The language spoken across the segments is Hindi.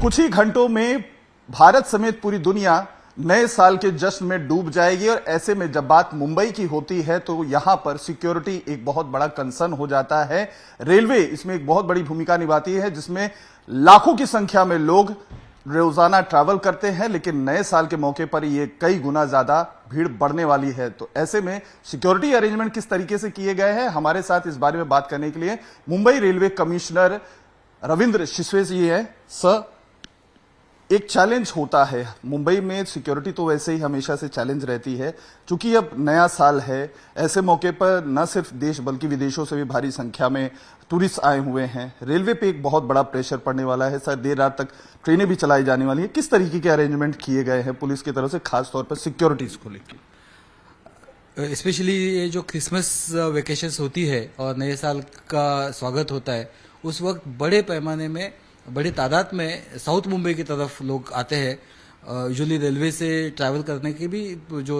कुछ ही घंटों में भारत समेत पूरी दुनिया नए साल के जश्न में डूब जाएगी और ऐसे में जब बात मुंबई की होती है तो यहां पर सिक्योरिटी एक बहुत बड़ा कंसर्न हो जाता है। रेलवे इसमें एक बहुत बड़ी भूमिका निभाती है जिसमें लाखों की संख्या में लोग रोजाना ट्रैवल करते हैं, लेकिन नए साल के मौके पर ये कई गुना ज्यादा भीड़ बढ़ने वाली है। तो ऐसे में सिक्योरिटी अरेंजमेंट किस तरीके से किए गए हैं, हमारे साथ इस बारे में बात करने के लिए मुंबई रेलवे कमिश्नर रविंद्र शिसवे जी है। सर, एक चैलेंज होता है मुंबई में, सिक्योरिटी तो वैसे ही हमेशा से चैलेंज रहती है, क्योंकि अब नया साल है। ऐसे मौके पर न सिर्फ देश बल्कि विदेशों से भी भारी संख्या में टूरिस्ट आए हुए हैं। रेलवे पे एक बहुत बड़ा प्रेशर पड़ने वाला है सर, देर रात तक ट्रेनें भी चलाई जाने वाली है। किस तरीके के अरेंजमेंट किए गए हैं पुलिस की तरफ से, खासतौर पर सिक्योरिटीज को लेकर? स्पेशली ये जो क्रिसमस वेकेशंस होती है और नए साल का स्वागत होता है, उस वक्त बड़े पैमाने में बड़ी तादाद में साउथ मुंबई की तरफ लोग आते हैं। यूजुअली रेलवे से ट्रैवल करने की भी जो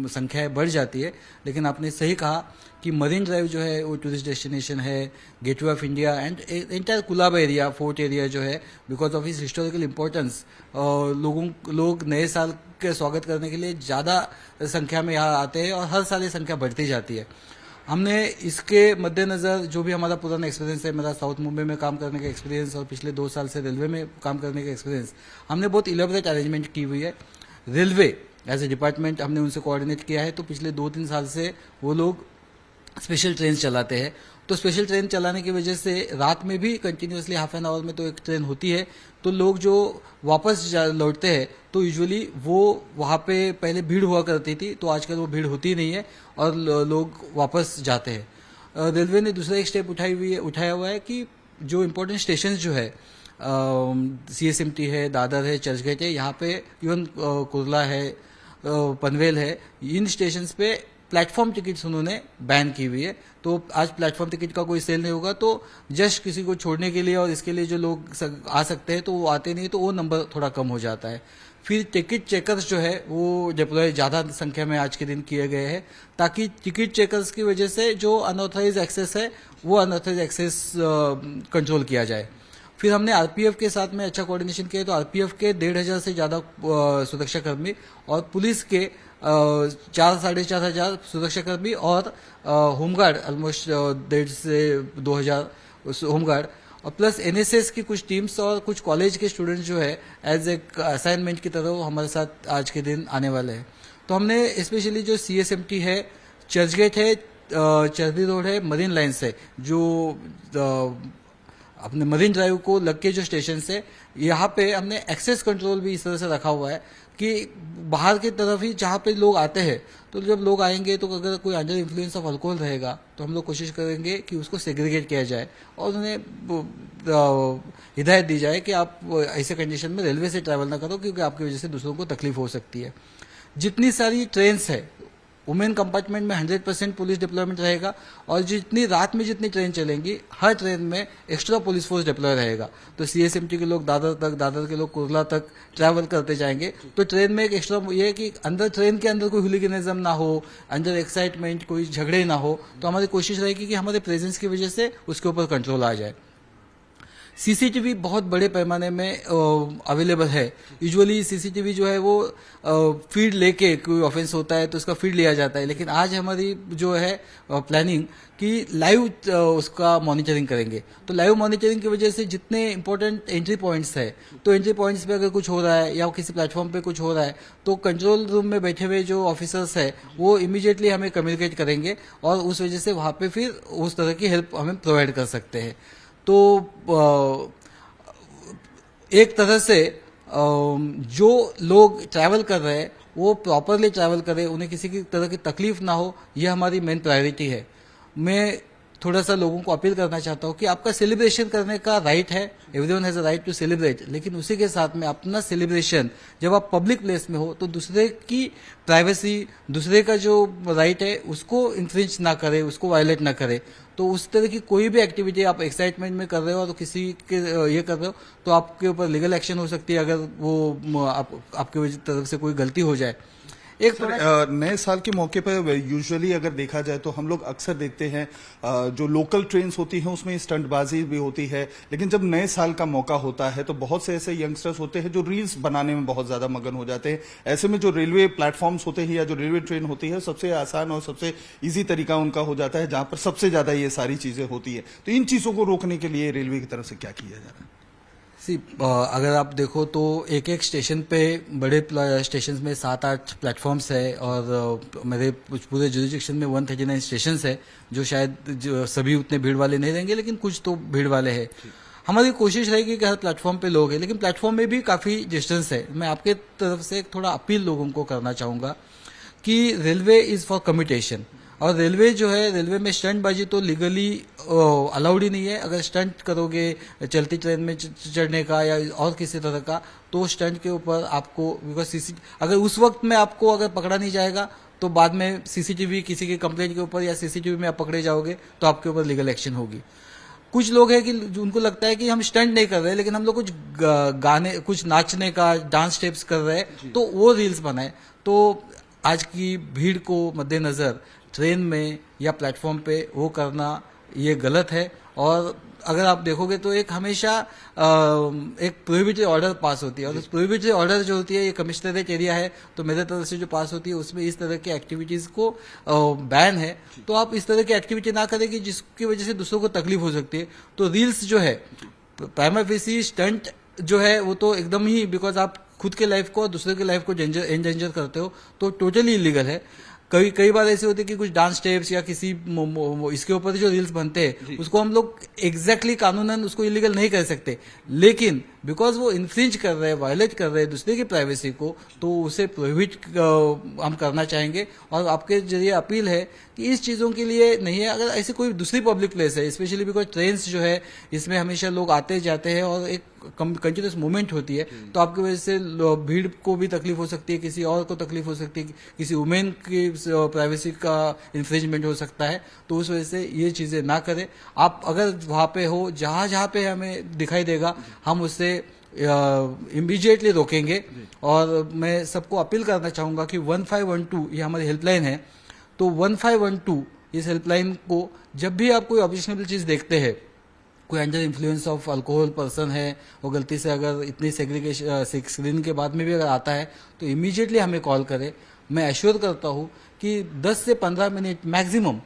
संख्या है बढ़ जाती है, लेकिन आपने सही कहा कि मरीन ड्राइव जो है वो टूरिस्ट डेस्टिनेशन है, Gateway of India and entire Colaba area, Fort area जो है, बिकॉज ऑफ इस हिस्टोरिकल इम्पोर्टेंस लोग नए साल के स्वागत करने के लिए ज़्यादा संख्या में यहाँ आते हैं और हर साल ये संख्या बढ़ती जाती है। हमने इसके मद्देनज़र जो भी हमारा पुराना एक्सपीरियंस है, मेरा साउथ मुंबई में काम करने का एक्सपीरियंस और पिछले 2 साल से रेलवे में काम करने का एक्सपीरियंस, हमने बहुत इलेबोरेट अरेंजमेंट की हुई है। रेलवे एज ए डिपार्टमेंट हमने उनसे कोऑर्डिनेट किया है, तो पिछले 2-3 साल से वो लोग स्पेशल ट्रेन चलाते हैं। तो स्पेशल ट्रेन चलाने की वजह से रात में भी कंटिन्यूसली हाफ एन आवर में तो एक ट्रेन होती है, तो लोग जो वापस लौटते हैं तो यूजुअली वो वहाँ पे पहले भीड़ हुआ करती थी, तो आजकल वो भीड़ होती नहीं है और लोग वापस जाते हैं। रेलवे ने दूसरा एक स्टेप उठाया हुआ है कि जो इम्पोर्टेंट स्टेशन जो है, CSMT है, दादर है, चर्चगेट है, यहाँ पे इवन कुर्ला है, पनवेल है, इन स्टेशन पे प्लेटफॉर्म टिकट्स उन्होंने बैन की हुई है। तो आज प्लेटफॉर्म टिकट का कोई सेल नहीं होगा, तो जस्ट किसी को छोड़ने के लिए और इसके लिए जो लोग आ सकते हैं तो वो आते नहीं, तो वो नंबर थोड़ा कम हो जाता है। फिर टिकट चेकर्स जो है वो डिप्लॉय ज़्यादा संख्या में आज के दिन किए गए हैं, ताकि टिकट चेकर्स की वजह से जो अनऑथराइज एक्सेस है वो अनऑथराइज एक्सेस कंट्रोल किया जाए। फिर हमने आरपीएफ के साथ में अच्छा कोऑर्डिनेशन किया, तो आरपीएफ के 1,500 से ज़्यादा सुरक्षाकर्मी और पुलिस के 4-4,500 सुरक्षाकर्मी और होमगार्ड ऑलमोस्ट 1,500 से 2,000 होमगार्ड और प्लस एनएसएस की कुछ टीम्स और कुछ कॉलेज के स्टूडेंट्स जो है एज ए असाइनमेंट की तरह हमारे साथ आज के दिन आने वाले हैं। तो हमने स्पेशली जो CSMT है, चर्चगेट है, चर्दी रोड है, मरीन लाइन्स है, जो अपने मरीन ड्राइव को लग के जो स्टेशन है, यहाँ पे हमने एक्सेस कंट्रोल भी इस तरह से रखा हुआ है कि बाहर की तरफ ही जहाँ पे लोग आते हैं, तो जब लोग आएंगे तो अगर कोई अंडर इन्फ्लुएंस ऑफ अल्कोहल रहेगा तो हम लोग कोशिश करेंगे कि उसको सेग्रीगेट किया जाए और उन्हें हिदायत दी जाए कि आप ऐसे कंडीशन में रेलवे से ट्रैवल ना करो, क्योंकि आपकी वजह से दूसरों को तकलीफ हो सकती है। जितनी सारी ट्रेन्स है, वुमेन कंपार्टमेंट में 100% पुलिस डिप्लॉयमेंट रहेगा और जितनी रात में जितनी ट्रेन चलेंगी, हर ट्रेन में एक्स्ट्रा पुलिस फोर्स डिप्लॉय रहेगा। तो CSMT के लोग दादर के लोग कुर्ला तक ट्रैवल करते जाएंगे, तो ट्रेन में एक एक्स्ट्रा ये है कि अंदर ट्रेन के अंदर कोई हुलिगनिज्म ना हो, अंदर एक्साइटमेंट, कोई झगड़े ना हो, तो हमारी कोशिश रहेगी कि हमारे प्रेजेंस की वजह से उसके ऊपर कंट्रोल आ जाए। CCTV बहुत बड़े पैमाने में अवेलेबल है। यूजुअली CCTV जो है वो फीड लेके, कोई ऑफेंस होता है तो उसका फीड लिया जाता है, लेकिन आज हमारी जो है प्लानिंग कि लाइव उसका मॉनिटरिंग करेंगे। तो लाइव मॉनिटरिंग की वजह से जितने इंपॉर्टेंट एंट्री पॉइंट्स है, तो एंट्री पॉइंट्स पे अगर कुछ हो रहा है या किसी प्लेटफॉर्म पे कुछ हो रहा है, तो कंट्रोल रूम में बैठे हुए जो ऑफिसर्स है वो इमीडिएटली हमें कम्युनिकेट करेंगे और उस वजह से वहाँ पे फिर उस तरह की हेल्प हमें प्रोवाइड कर सकते हैं। तो एक तरह से जो लोग ट्रैवल कर रहे हैं वो प्रॉपरली ट्रैवल करें, उन्हें किसी की तरह की तकलीफ ना हो, यह हमारी मेन प्रायोरिटी है। मैं थोड़ा सा लोगों को अपील करना चाहता हूँ कि आपका सेलिब्रेशन करने का राइट है, everyone has a right to celebrate, लेकिन उसी के साथ में अपना सेलिब्रेशन जब आप पब्लिक प्लेस में हो तो दूसरे की प्राइवेसी, दूसरे का जो राइट है उसको इंफ्रिंज ना करे, उसको वायलेट ना करे। तो उस तरह की कोई भी एक्टिविटी आप एक्साइटमेंट में कर रहे हो और तो किसी के ये कर रहे हो तो आपके ऊपर लीगल एक्शन हो सकती है अगर वो आपके तरफ से कोई गलती हो जाए। एक थोड़ा नए साल के मौके पर यूजुअली अगर देखा जाए तो हम लोग अक्सर देखते हैं जो लोकल ट्रेन्स होती हैं उसमें स्टंटबाजी भी होती है, लेकिन जब नए साल का मौका होता है तो बहुत से ऐसे यंगस्टर्स होते हैं जो रील्स बनाने में बहुत ज्यादा मगन हो जाते हैं। ऐसे में जो रेलवे प्लेटफॉर्म्स होते हैं या जो रेलवे ट्रेन होती है सबसे आसान और सबसे इजी तरीका उनका हो जाता है जहां पर सबसे ज्यादा ये सारी चीजें होती है। तो इन चीजों को रोकने के लिए रेलवे की तरफ से क्या किया जा रहा है? अगर आप देखो तो एक एक स्टेशन पे बड़े स्टेशन में 7-8 प्लेटफॉर्म्स है और मेरे पूरे जुरिडिक्शन में 139 स्टेशन है जो शायद सभी उतने भीड़ वाले नहीं रहेंगे, लेकिन कुछ तो भीड़ वाले हैं। हमारी कोशिश रहेगी कि हर प्लेटफॉर्म पे लोग हैं, लेकिन प्लेटफॉर्म में भी काफी डिस्टेंस है। मैं आपके तरफ से एक थोड़ा अपील लोगों को करना चाहूंगा कि रेलवे इज फॉर कम्यूटेशन, और रेलवे जो है, रेलवे में स्टंटबाजी तो लीगली अलाउड ही नहीं है। अगर स्टंट करोगे चलती ट्रेन में चढ़ने का या और किसी तरह का, तो स्टंट के ऊपर आपको बिकॉज अगर उस वक्त में आपको अगर पकड़ा नहीं जाएगा तो बाद में सीसीटीवी किसी की कंप्लेंट के ऊपर या सीसीटीवी में आप पकड़े जाओगे तो आपके ऊपर लीगल एक्शन होगी। कुछ लोग हैं कि उनको लगता है कि हम स्टंट नहीं कर रहे, लेकिन हम लोग कुछ गाने, कुछ नाचने का, डांस स्टेप्स कर रहे हैं तो वो रील्स बनाए। तो आज की भीड़ को मद्देनजर ट्रेन में या प्लेटफॉर्म पे वो करना ये गलत है। और अगर आप देखोगे तो एक हमेशा एक प्रोहिबिटरी ऑर्डर पास होती है, और उस प्रोहिबिटरी ऑर्डर जो होती है, ये कमिश्नरेट एरिया है तो मेरे तरफ से जो पास होती है उसमें इस तरह की एक्टिविटीज को बैन है। तो आप इस तरह की एक्टिविटी ना करें कि जिसकी वजह से दूसरों को तकलीफ हो सकती है। तो रील्स जो है, प्राइमा फेसी स्टंट जो है वो तो एकदम ही, बिकॉज आप खुद के लाइफ को और दूसरे के लाइफ को एंडेंजर करते हो तो टोटली इलीगल है। कई बार ऐसे होते हैं कि कुछ डांस स्टेप्स या किसी इसके ऊपर जो रील्स बनते हैं उसको हम लोग एग्जैक्टली कानूनन उसको इलीगल नहीं कर सकते, लेकिन बिकॉज वो इन्फ्रिंज कर रहे हैं, वायलेट कर रहे हैं दूसरे की प्राइवेसी को, तो उसे प्रोहिबिट हम करना चाहेंगे। और आपके जरिए अपील है कि इस चीजों के लिए नहीं है। अगर ऐसी कोई दूसरी पब्लिक प्लेस है, स्पेशली बिकॉज ट्रेन जो है इसमें हमेशा लोग आते जाते हैं और एक कंटिन्यूस मूवमेंट होती है, तो आपकी वजह से भीड़ को भी तकलीफ हो सकती है, किसी और को तकलीफ हो सकती है, किसी वुमेन की प्राइवेसी का इन्फ्रिंजमेंट हो सकता है। तो उस वजह से ये चीजें ना करें। आप अगर वहां पे हो, जहां जहां पे हमें दिखाई देगा हम उससे इमीडिएटली रोकेंगे। और मैं सबको अपील करना चाहूंगा कि 1512 ये हमारी हेल्पलाइन है, तो 1512 इस हेल्पलाइन को जब भी आप कोई ऑब्जेक्शनेबल चीज देखते हैं, कोई under influence of alcohol person है, वो गलती से अगर इतनी सेग्रीगेशन स्क्रीन के बाद में भी अगर आता है तो इमीडिएटली हमें कॉल करे। मैं एश्योर करता हूं कि 10 से 15 मिनट मैक्सिमम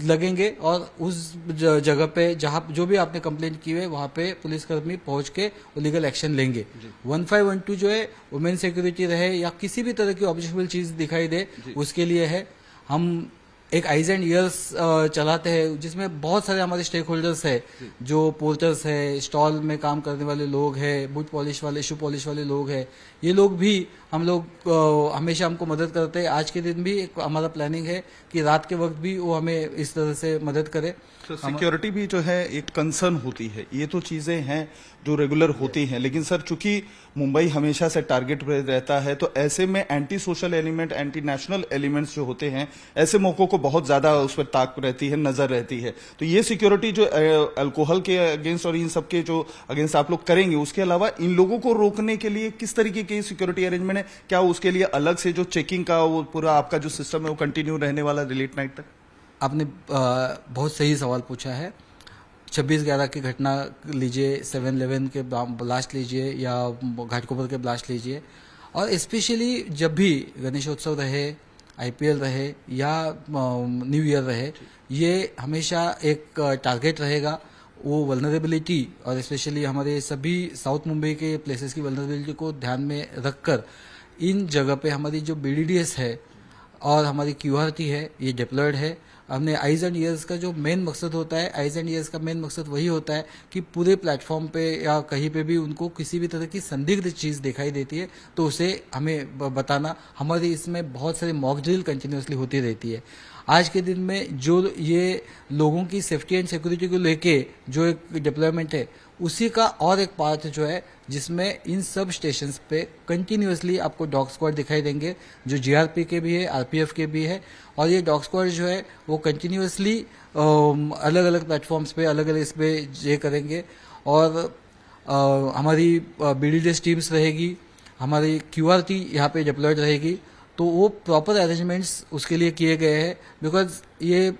लगेंगे और उस जगह पे जहां जो भी आपने कंप्लेंट की है वहां पे पुलिसकर्मी पहुंच के लीगल एक्शन लेंगे। 1512 जो है वुमेन सिक्योरिटी रहे या किसी भी तरह की ऑब्जेक्शनेबल चीज दिखाई दे उसके लिए है। हम एक आइज एंड ईयर्स चलाते हैं जिसमें बहुत सारे हमारे स्टेक होल्डर्स है, जो पोर्टर्स है, स्टॉल में काम करने वाले लोग हैं, बूट पॉलिश वाले, शू पॉलिश वाले लोग हैं। ये लोग भी हम लोग हमेशा हमको मदद करते हैं। आज के दिन भी एक हमारा प्लानिंग है कि रात के वक्त भी वो हमें इस तरह से मदद करे। तो सिक्योरिटी भी जो है एक कंसर्न होती है, ये तो चीजें हैं जो रेगुलर होती हैं, लेकिन सर चूंकि मुंबई हमेशा से टारगेट पे रहता है तो ऐसे में anti social element, anti national elements जो होते हैं, ऐसे मौकों को बहुत ज्यादा उस पर ताक रहती है, नजर रहती है। तो ये सिक्योरिटी जो अल्कोहल के अगेंस्ट और इन सब के जो अगेंस्ट आप लोग करेंगे, उसके अलावा इन लोगों को रोकने के लिए किस तरीके की सिक्योरिटी अरेंजमेंट है? क्या उसके लिए अलग से जो चेकिंग का वो पूरा आपका जो सिस्टम है वो कंटिन्यू रहने वाला लेट नाइट तक? आपने बहुत सही सवाल पूछा है। 26/11 की घटना लीजिए, 7/11 के ब्लास्ट लीजिए या घाटकोपर के ब्लास्ट लीजिए, और स्पेशली जब भी गणेशोत्सव रहे, आईपीएल रहे या न्यू ईयर रहे, ये हमेशा एक टारगेट रहेगा। वो वल्नरेबिलिटी और स्पेशली हमारे सभी साउथ मुंबई के प्लेसेस की वल्नरेबिलिटी को ध्यान में रखकर इन जगह पे हमारी जो बीडीडीएस है और हमारी क्यूआरटी है ये डिप्लॉयड है। हमने आइज एंड ईयर्स का जो मेन मकसद होता है, आइज एंड ईयर्स का मेन मकसद वही होता है कि पूरे प्लेटफॉर्म पे या कहीं पे भी उनको किसी भी तरह की संदिग्ध चीज दिखाई देती है तो उसे हमें बताना। हमारी इसमें बहुत सारी मॉक ड्रिल कंटिन्यूसली होती रहती है। आज के दिन में जो ये लोगों की सेफ्टी एंड सिक्योरिटी को लेके जो एक डिप्लॉयमेंट है, उसी का और एक पार्ट जो है जिसमें इन सब स्टेशंस पे कंटिन्यूसली आपको डॉग स्क्वाड दिखाई देंगे, जो जीआरपी के भी है, आरपीएफ के भी है। और ये डॉग स्क्वाड जो है वो कंटिन्यूसली अलग अलग प्लेटफॉर्म्स पे, अलग अलग इस पे ये करेंगे। और हमारी बीडीडीएस टीम्स रहेगी, हमारी क्यूआरटी यहाँ पे डिप्लॉयड रहेगी। तो वो प्रॉपर अरेंजमेंट्स उसके लिए किए गए हैं, बिकॉज ये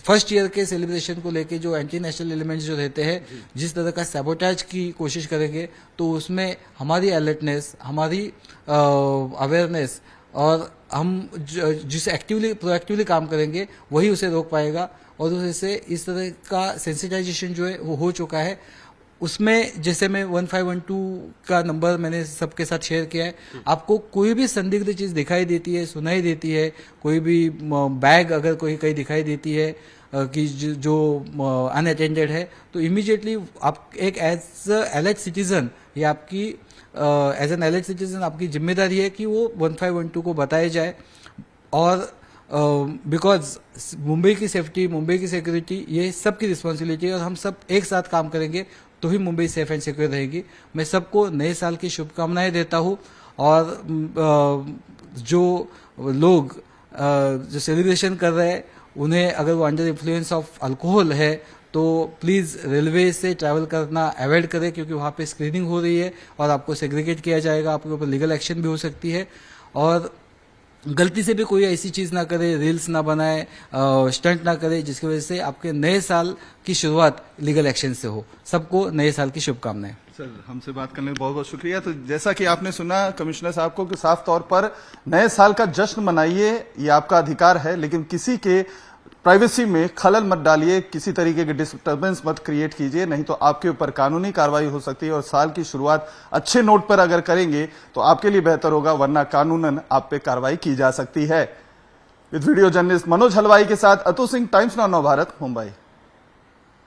फर्स्ट ईयर के सेलिब्रेशन को लेके जो एंटी नेशनल एलिमेंट्स जो रहते हैं, जिस तरह का सैबोटाज की कोशिश करेंगे, तो उसमें हमारी अलर्टनेस, हमारी अवेयरनेस और हम जिस प्रोएक्टिवली काम करेंगे वही उसे रोक पाएगा। और उससे इस तरह का सेंसिटाइजेशन जो है वो हो चुका है। उसमें जैसे मैं 1512 का नंबर मैंने सबके साथ शेयर किया है, आपको कोई भी संदिग्ध चीज दिखाई देती है, सुनाई देती है, कोई भी बैग अगर कोई कहीं दिखाई देती है कि जो अनअटेंडेड है, तो इमीडिएटली आप एक एज अलर्ट सिटीजन, ये आपकी एज एन अलर्ट सिटीजन आपकी जिम्मेदारी है कि वो 1512 को बताया जाए। और बिकॉज मुंबई की सेफ्टी, मुंबई की सिक्योरिटी, ये सबकी रिस्पॉन्सिबिलिटी है और हम सब एक साथ काम करेंगे तो ही मुंबई सेफ एंड सिक्योर रहेगी। मैं सबको नए साल की शुभकामनाएं देता हूँ। और जो लोग जो सेलिब्रेशन कर रहे हैं, उन्हें अगर वो अंडर इन्फ्लुएंस ऑफ अल्कोहल है तो प्लीज़ रेलवे से ट्रैवल करना अवॉइड करें, क्योंकि वहाँ पे स्क्रीनिंग हो रही है और आपको सेग्रीगेट किया जाएगा, आपके ऊपर लीगल एक्शन भी हो सकती है। और गलती से भी कोई ऐसी चीज ना करे, रील्स ना बनाए, स्टंट ना करे जिसकी वजह से आपके नए साल की शुरुआत लीगल एक्शन से हो। सबको नए साल की शुभकामनाएं। सर, हमसे बात करने का बहुत बहुत शुक्रिया। तो जैसा कि आपने सुना कमिश्नर साहब को कि साफ तौर पर नए साल का जश्न मनाइए, ये आपका अधिकार है, लेकिन किसी के प्राइवेसी में खलल मत डालिए, किसी तरीके के डिस्टर्बेंस मत क्रिएट कीजिए, नहीं तो आपके ऊपर कानूनी कार्रवाई हो सकती है। और साल की शुरुआत अच्छे नोट पर अगर करेंगे तो आपके लिए बेहतर होगा, वरना कानूनन आप पे कार्रवाई की जा सकती है। विद वीडियो जर्नलिस्ट मनोज हलवाई के साथ अतु सिंह, टाइम्स नाउ नव भारत, मुंबई।